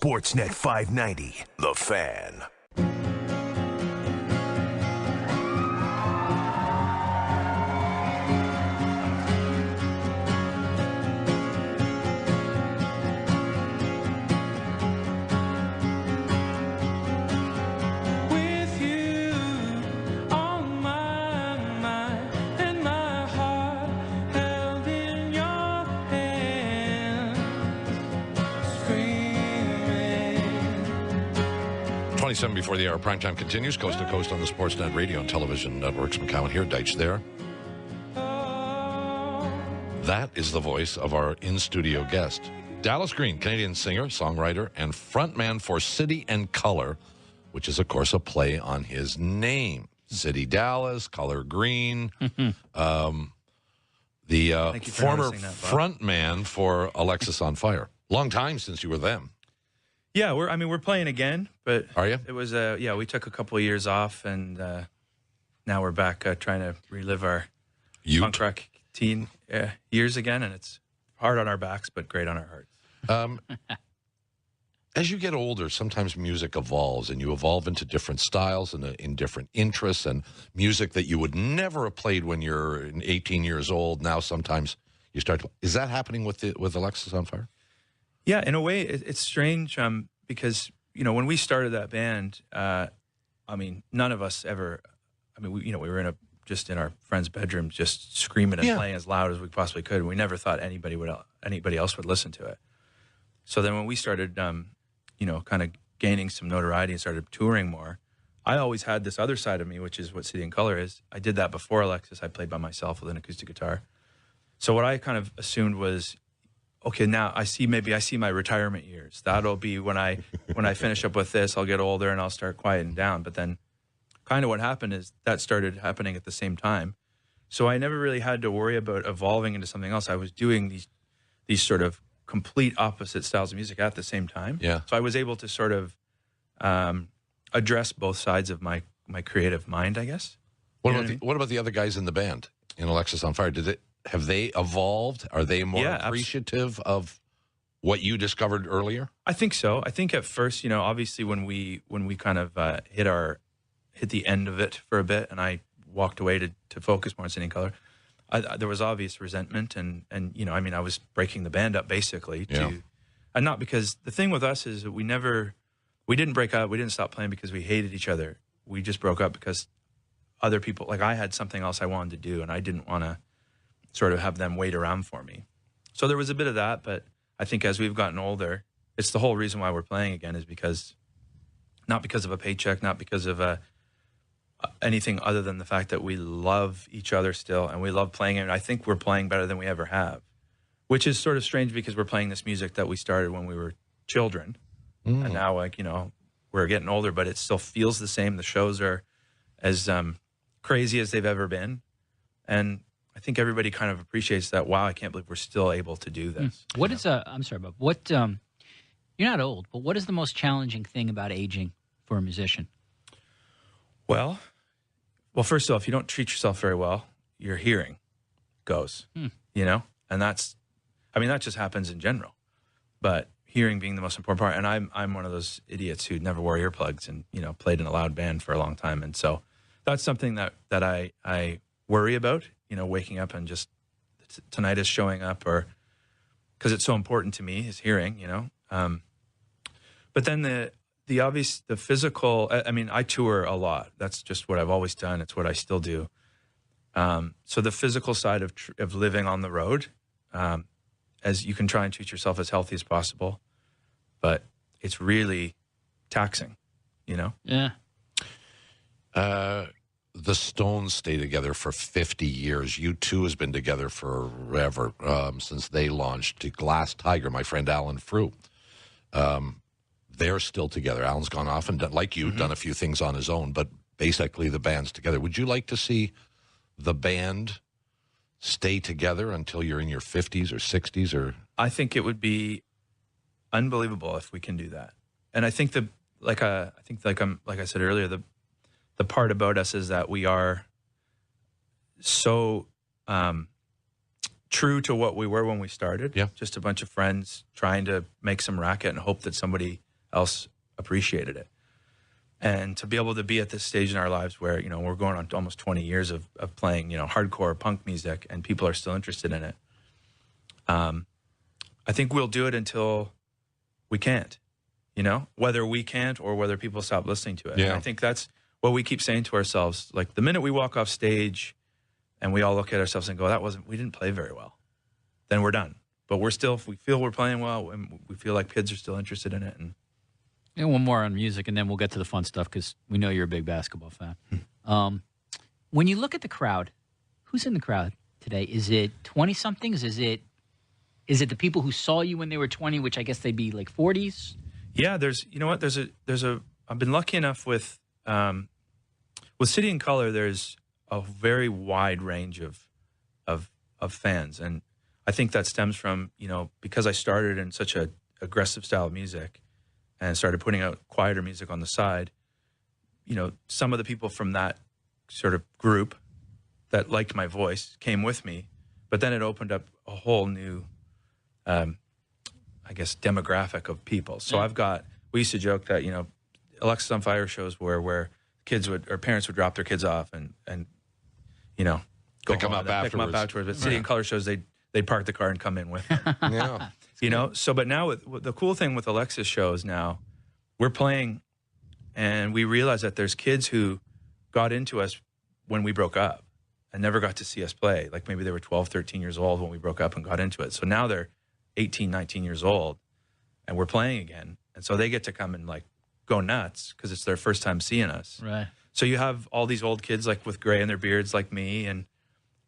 Sportsnet 590, The Fan. Before the hour, primetime continues, coast to coast on the Sportsnet radio and television networks. McCown here, Deitch there. That is the voice of our in-studio guest. Dallas Green, Canadian singer, songwriter, and frontman for City and Color, which is, of course, a play on his name. City Dallas, Color Green. The former frontman for Alexis on Fire. Long time since you were them. Yeah, we're playing again, but are you? It was we took a couple of years off, and now we're back trying to relive our punk rock teen years again, and it's hard on our backs, but great on our hearts. As you get older, sometimes music evolves, and you evolve into different styles and in different interests, and music that you would never have played when you're 18 years old. Now, sometimes you start to. Is that happening with Alexis on Fire? Yeah, in a way, it's strange because, when we started that band, none of us ever, we were in our friends' bedrooms just screaming and playing as loud as we possibly could. And we never thought anybody else would listen to it. So then when we started, kind of gaining some notoriety and started touring more, I always had this other side of me, which is what City and Color is. I did that before Alexis. I played by myself with an acoustic guitar. So what I kind of assumed was, okay, now I see my retirement years. That'll be when I finish up with this, I'll get older and I'll start quieting down. But then kind of what happened is that started happening at the same time. So I never really had to worry about evolving into something else. I was doing these sort of complete opposite styles of music at the same time. Yeah. So I was able to sort of address both sides of my creative mind, I guess. What about the other guys in the band in Alexis on Fire? Have they evolved? Are they more appreciative of what you discovered earlier? I think so. I think at first, obviously when we kind of hit the end of it for a bit, and I walked away to focus more on City and Color, there was obvious resentment, and I was breaking the band up basically and not because the thing with us is that we didn't break up, we didn't stop playing because we hated each other. We just broke up because other people, like I had something else I wanted to do, and I didn't want to sort of have them wait around for me. So there was a bit of that, but I think as we've gotten older, it's the whole reason why we're playing again is not because of a paycheck, not because of anything other than the fact that we love each other still and we love playing it. And I think we're playing better than we ever have, which is sort of strange because we're playing this music that we started when we were children. And now, we're getting older, but it still feels the same. The shows are as crazy as they've ever been. And I think everybody kind of appreciates that. Wow, I can't believe we're still able to do this. What is I'm sorry, Bob. What you're not old, but what is the most challenging thing about aging for a musician? Well, first off, if you don't treat yourself very well, your hearing goes. And that just happens in general. But hearing being the most important part, and I'm one of those idiots who never wore earplugs and played in a loud band for a long time, and so that's something that I worry about. Waking up and just tinnitus showing up, or because it's so important to me is hearing. But then the physical. I tour a lot. That's just what I've always done. It's what I still do. So the physical side of living on the road, as you can try and treat yourself as healthy as possible, but it's really taxing. Yeah. The Stones stay together for 50 years. U2 has been together forever, since they launched Glass Tiger, my friend Alan Frew. They're still together. Alan's gone off and, like you, done a few things on his own, but basically the band's together. Would you like to see the band stay together until you're in your 50s or 60s? Or I think it would be unbelievable if we can do that. And I think like I said earlier, the part about us is that we are so true to what we were when we started. Yeah. Just a bunch of friends trying to make some racket and hope that somebody else appreciated it. And to be able to be at this stage in our lives where, you know, we're going on to almost 20 years of playing, you know, hardcore punk music and people are still interested in it. I think we'll do it until we can't, you know, whether we can't or whether people stop listening to it. Yeah. And I think that's what we keep saying to ourselves. Like the minute we walk off stage and we all look at ourselves and go, we didn't play very well, then we're done. But we're still, if we feel we're playing well and we feel like kids are still interested in it. And one more on music, and then we'll get to the fun stuff because we know you're a big basketball fan. When you look at the crowd, who's in the crowd today? Is it 20-somethings? Is it the people who saw you when they were 20, which I guess they'd be like 40s? Yeah, I've been lucky enough with City and Color, there's a very wide range of fans. And I think that stems from, you know, because I started in such a aggressive style of music and started putting out quieter music on the side, you know, some of the people from that sort of group that liked my voice came with me, but then it opened up a whole new, I guess, demographic of people. So we used to joke that, you know, Alexis on Fire shows where parents would drop their kids off and you know, Pick them up afterwards. But City and Color shows, they'd park the car and come in with them. Yeah. You know, so but now with the cool thing with Alexis shows now, we're playing and we realize that there's kids who got into us when we broke up and never got to see us play. Like maybe they were 12, 13 years old when we broke up and got into it. So now they're 18, 19 years old and we're playing again. And so they get to come and like go nuts because it's their first time seeing us. Right. So you have all these old kids like with gray in their beards like me. And,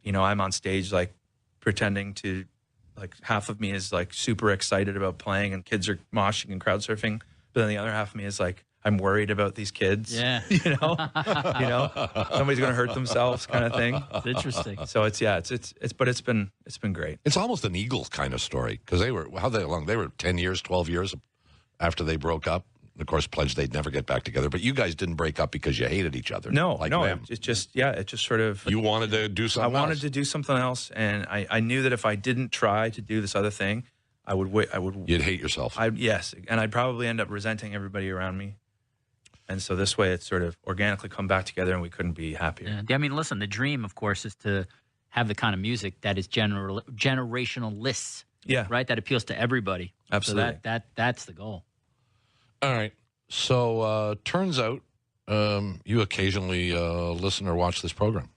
you know, I'm on stage like pretending to, like half of me is like super excited about playing and kids are moshing and crowd surfing. But then the other half of me is like, I'm worried about these kids. Yeah. You know, somebody's going to hurt themselves kind of thing. It's interesting. So it's been great. It's almost an Eagles kind of story because they were, how long? They were 10 years, 12 years after they broke up. Of course, pledged they'd never get back together. But you guys didn't break up because you hated each other. No, them. it just sort of. You wanted to do something else. I wanted to do something else, and I knew that if I didn't try to do this other thing, I would. You'd hate yourself. Yes, and I'd probably end up resenting everybody around me. And so this way, it's sort of organically come back together, and we couldn't be happier. Yeah. I mean, listen, the dream, of course, is to have the kind of music that is generational lists. Yeah. Right. That appeals to everybody. Absolutely. So that's the goal. All right. So turns out you occasionally listen or watch this program.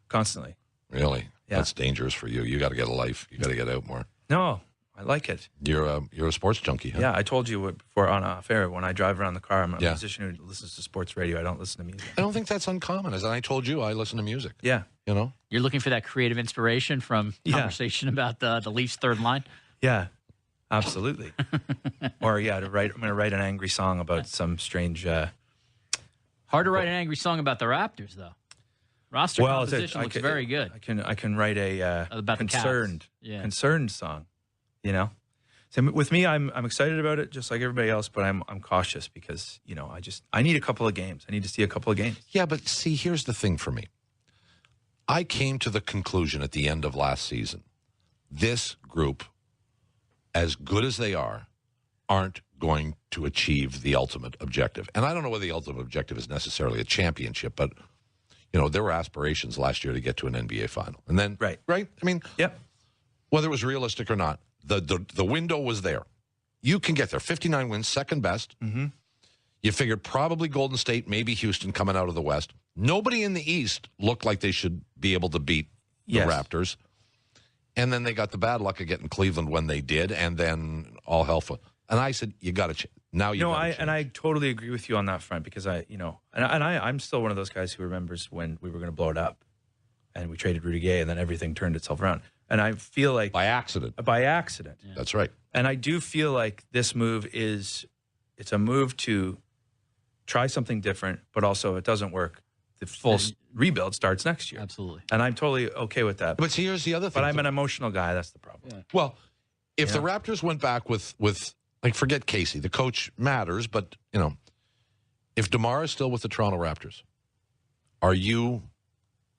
Constantly. Really? Yeah. That's dangerous for you. You got to get a life. You got to get out more. No, I like it. You're a sports junkie, huh? Yeah, I told you before on off air, when I drive around the car, I'm a Yeah. musician who listens to sports radio. I don't listen to music. I don't think that's uncommon. As I told you, I listen to music. Yeah. You know? You're looking for that creative inspiration from conversation about the Leafs' third line? Yeah. Absolutely. Or I'm going to write an angry song about some strange. Hard to write an angry song about the Raptors, though. Roster composition looks very good. I can write a About the Cavs. concerned song. You know, so with me, I'm excited about it, just like everybody else. But I'm cautious because you know I need a couple of games. I need to see a couple of games. Yeah, but see, here's the thing for me. I came to the conclusion at the end of last season, this group, as good as they are, aren't going to achieve the ultimate objective. And I don't know whether the ultimate objective is necessarily a championship, but, you know, there were aspirations last year to get to an NBA final. And then, right? I mean, Yep. whether it was realistic or not, the window was there. You can get there. 59 wins, second best. Mm-hmm. You figured probably Golden State, maybe Houston coming out of the West. Nobody in the East looked like they should be able to beat the Raptors. And then they got the bad luck of getting Cleveland when they did, and then all hell for. And I said, "You got to now." You I totally agree with you on that front because I'm still one of those guys who remembers when we were going to blow it up, and we traded Rudy Gay, and then everything turned itself around. And I feel like by accident. Yeah. That's right. And I do feel like this move it's a move to try something different, but also if it doesn't work, the full rebuild starts next year. Absolutely. And I'm totally okay with that. But see, here's the other thing. But I'm an emotional guy. That's the problem. Yeah. Well, if the Raptors went back with like, forget Casey, the coach matters, but, you know, if DeMar is still with the Toronto Raptors, are you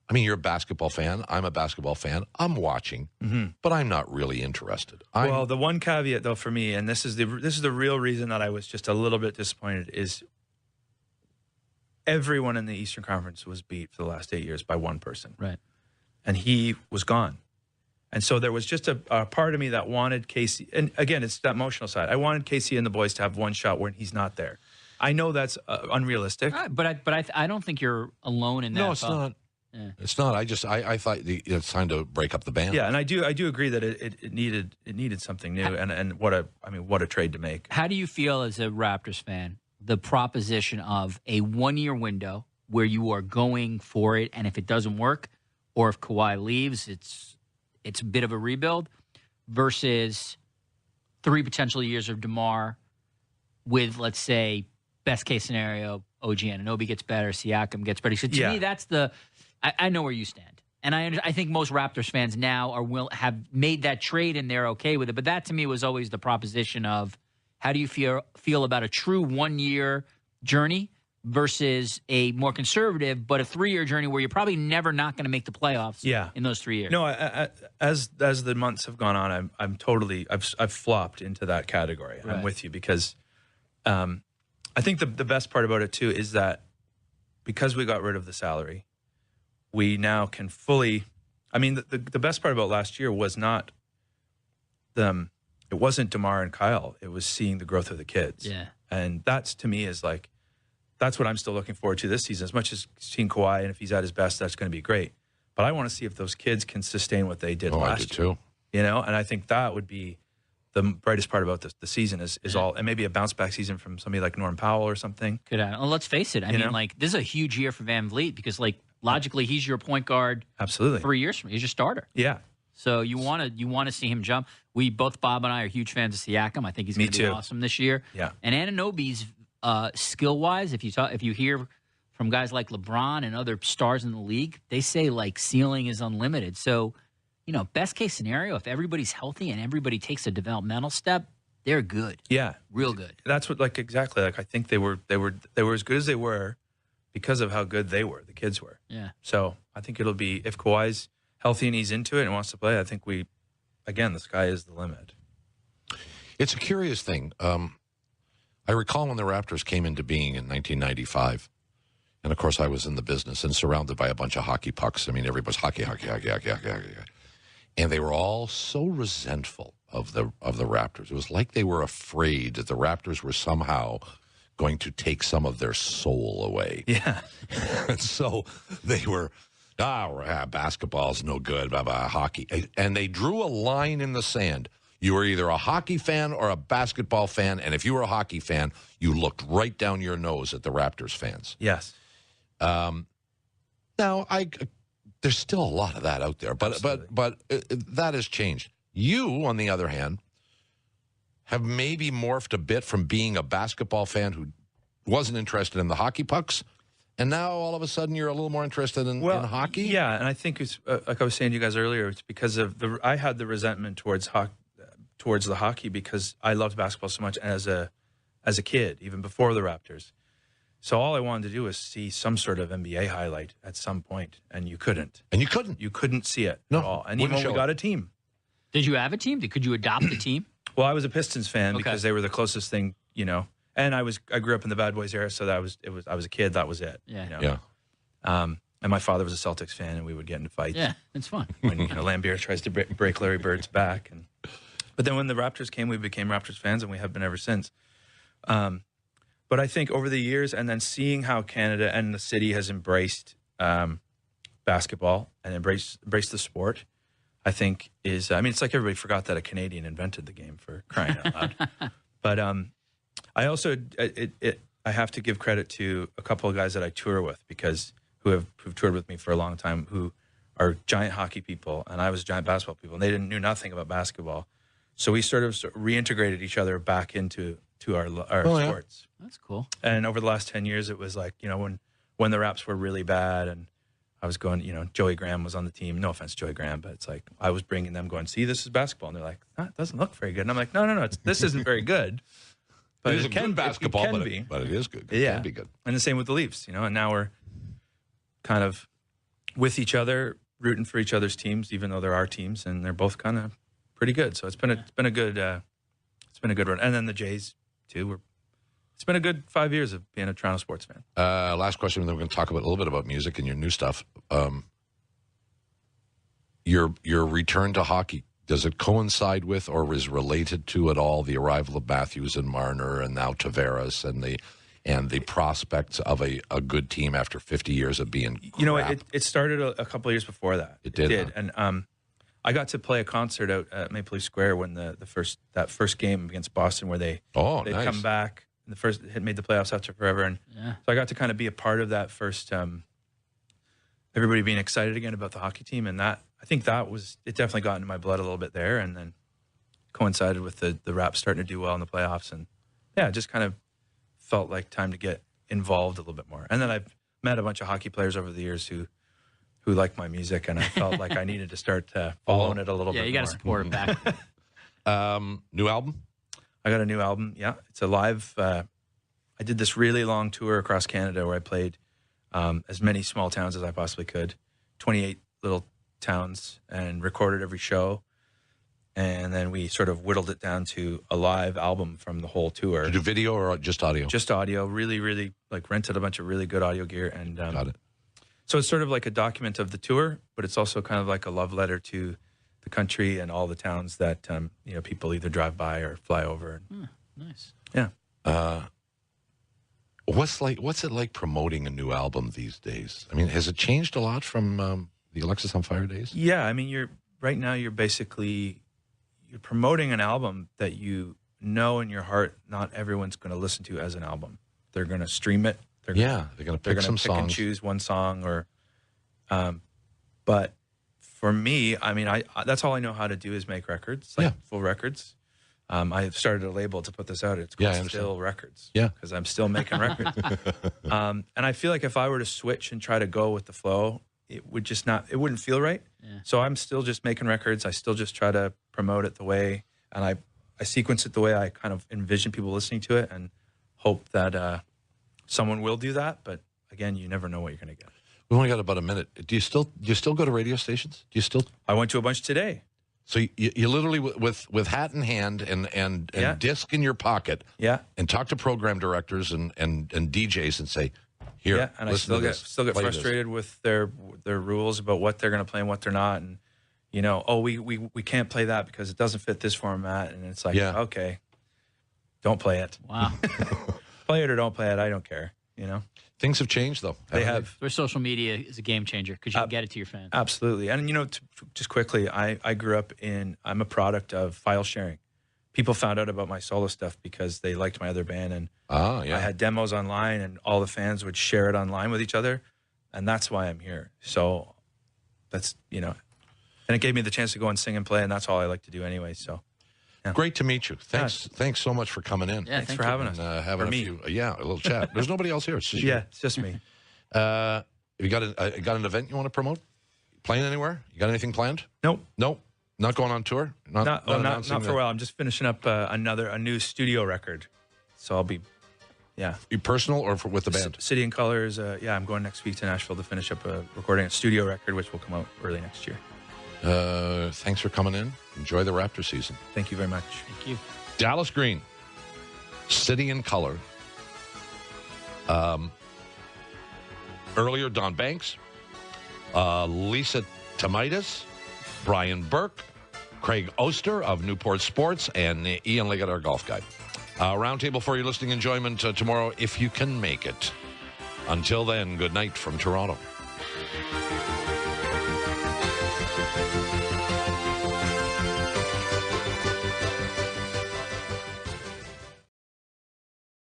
I mean, you're a basketball fan. I'm a basketball fan. I'm watching, but I'm not really interested. Well, the one caveat, though, for me, and this is the real reason that I was just a little bit disappointed, is everyone in the Eastern Conference was beat for the last 8 years by one person. Right. And he was gone. And so there was just a part of me that wanted Casey, and again, it's that emotional side. I wanted Casey and the boys to have one shot when he's not there. I know that's unrealistic. But I don't think you're alone in that. No, it's not. Yeah. It's not. I thought it's time to break up the band. Yeah, and I do agree that it needed something new, and what a trade to make. How do you feel as a Raptors fan, the proposition of a 1-year window where you are going for it, and if it doesn't work, or if Kawhi leaves, it's a bit of a rebuild, versus 3 potential years of DeMar with, let's say, best case scenario, OG Anunoby gets better, Siakam gets better. So to me, that's I know where you stand. And I think most Raptors fans now have made that trade and they're okay with it. But that to me was always the proposition of how do you feel about a true 1-year journey versus a more conservative but a 3-year journey where you're probably never not going to make the playoffs in those 3 years. No, as the months have gone on, I've flopped into that category. Right. I'm with you because I think the best part about it too is that because we got rid of the salary, we now can fully. I mean, the best part about last year was not it wasn't DeMar and Kyle. It was seeing the growth of the kids. Yeah, and that's to me is like that's what I'm still looking forward to this season. As much as seeing Kawhi, and if he's at his best, that's going to be great. But I want to see if those kids can sustain what they did last year. Too. You know, and I think that would be the brightest part about the season is all, and maybe a bounce back season from somebody like Norm Powell or something. Could happen. Well, let's face it. I mean, like this is a huge year for Van Vliet because, like, logically, he's your point guard. Absolutely. 3 years from now, he's your starter. Yeah. So you want to see him jump. Bob and I are huge fans of Siakam. I think he's going to be awesome this year. Yeah. And Anunoby's skill wise, if you hear from guys like LeBron and other stars in the league, they say like ceiling is unlimited. So, you know, best case scenario, if everybody's healthy and everybody takes a developmental step, they're good. Yeah. Real good. That's what exactly I think they were as good as they were because of how good they were, the kids were. Yeah. So I think it'll be if Kawhi's healthy and he's into it and wants to play, I think the sky is the limit. It's a curious thing. I recall when the Raptors came into being in 1995, and of course I was in the business and surrounded by a bunch of hockey pucks. I mean, everybody's hockey. And they were all so resentful of the Raptors. It was like they were afraid that the Raptors were somehow going to take some of their soul away. Yeah. And so they were, basketball's no good, hockey. And they drew a line in the sand. You were either a hockey fan or a basketball fan, and if you were a hockey fan, you looked right down your nose at the Raptors fans. Yes. Now, there's still a lot of that out there, but that has changed. You, on the other hand, have maybe morphed a bit from being a basketball fan who wasn't interested in the hockey pucks, and now all of a sudden you're a little more interested in hockey? Yeah, and I think it's like I was saying to you guys earlier, it's because of I had the resentment towards the hockey because I loved basketball so much as a kid, even before the Raptors. So all I wanted to do was see some sort of NBA highlight at some point, and you couldn't. And you couldn't. You couldn't see it at all. And even when we got a team. Did you have a team? Could you adopt a team? Well, I was a Pistons fan because they were the closest thing, you know. And I grew up in the Bad Boys era, so I was a kid. That was it. Yeah. You know? Yeah. And my father was a Celtics fan, and we would get into fights. Yeah, it's fun. When Lambier tries to break Larry Bird's back, but then when the Raptors came, we became Raptors fans, and we have been ever since. But I think over the years, and then seeing how Canada and the city has embraced basketball and embraced the sport, I think is. I mean, it's like everybody forgot that a Canadian invented the game, for crying out loud. But I also I have to give credit to a couple of guys that I tour with who've toured with me for a long time, who are giant hockey people, and I was giant basketball people, and they knew nothing about basketball. So we sort of reintegrated each other back into our sports. Yeah. That's cool. And over the last 10 years, it was like, when the Raps were really bad and I was going, Joey Graham was on the team. No offense, Joey Graham, but it's like I was bringing them going, see, this is basketball. And they're like, it doesn't look very good. And I'm like, no, this isn't very good. But it can basketball, it can be. But it is good. It yeah. can be good. And the same with the Leafs, and now we're kind of with each other, rooting for each other's teams, even though there are teams, and they're both kind of pretty good. So it's been a good run. And then the Jays too. It's been a good 5 years of being a Toronto sports fan. Last question, and then we're going to talk a little bit about music and your new stuff. Your return to hockey, does it coincide with or is related to at all the arrival of Matthews and Marner and now Tavares and the prospects of a good team after 50 years of being crap? You know, it started a couple of years before that. It did. Huh? And I got to play a concert out at Maple Leaf Square when that first game against Boston where they nice. come back and made the playoffs after forever. And so I got to kind of be a part of that first everybody being excited again about the hockey team, and that I think it definitely got into my blood a little bit there, and then coincided with the Raps starting to do well in the playoffs, and it just kind of felt like time to get involved a little bit more. And then I've met a bunch of hockey players over the years who like my music, and I felt like I needed to start following it a little bit more. Yeah, you got to support it back. New album? I got a new album. Yeah, it's a live. I did this really long tour across Canada where I played as many small towns as I possibly could, 28 little towns, and recorded every show. And then we sort of whittled it down to a live album from the whole tour. Did you do video or just audio? Just audio. Really, really rented a bunch of really good audio gear. And got it. So it's sort of like a document of the tour, but it's also kind of like a love letter to the country and all the towns that people either drive by or fly over. Nice. Yeah. What's it like promoting a new album these days? I mean, has it changed a lot from the Alexis on Fire days? Yeah, I mean, you're promoting an album that you know in your heart not everyone's going to listen to as an album. They're going to stream it. They're going to pick some songs and choose one song, or. But for me, I mean, I that's all I know how to do is make records, full records. I started a label to put this out. It's called Still Records. Yeah, because I'm still making records. And I feel like if I were to switch and try to go with the flow, it wouldn't feel right. Yeah. So I'm still just making records. I still just try to promote it the way, and I sequence it the way I kind of envision people listening to it, and hope that someone will do that. But again, you never know what you're going to get. We've only got about a minute. Do you still go to radio stations? I went to a bunch today. So you literally with hat in hand and disc in your pocket, and talk to program directors and DJs and say, here, and I still get frustrated with their rules about what they're going to play and what they're not, and we can't play that because it doesn't fit this format, and it's like, okay, don't play it. Wow. Play it or don't play it, I don't care. Things have changed though. They have. Where social media is a game changer because you can get it to your fans. Absolutely. And just quickly, I grew up I'm a product of file sharing. People found out about my solo stuff because they liked my other band, and I had demos online, and all the fans would share it online with each other, and that's why I'm here. So that's and it gave me the chance to go and sing and play, and that's all I like to do anyway. So. Yeah. Great to meet you. Thanks so much for coming in. Yeah, thanks for having us. Having a little chat. There's nobody else here. It's just it's just me. You got an event you want to promote? Playing anywhere? You got anything planned? Nope. Not going on tour? Not for a while. I'm just finishing up a new studio record. So I'll be, You personal or with the band? City and Colors. I'm going next week to Nashville to finish up recording a studio record, which will come out early next year. Thanks for coming in. Enjoy the Raptor season. Thank you very much. Thank you. Dallas Green, City in Color. Earlier, Don Banks, Lisa Tomaitis, Brian Burke, Craig Oster of Newport Sports, and Ian Liggett, our golf guy. Roundtable for your listening enjoyment tomorrow if you can make it. Until then, good night from Toronto.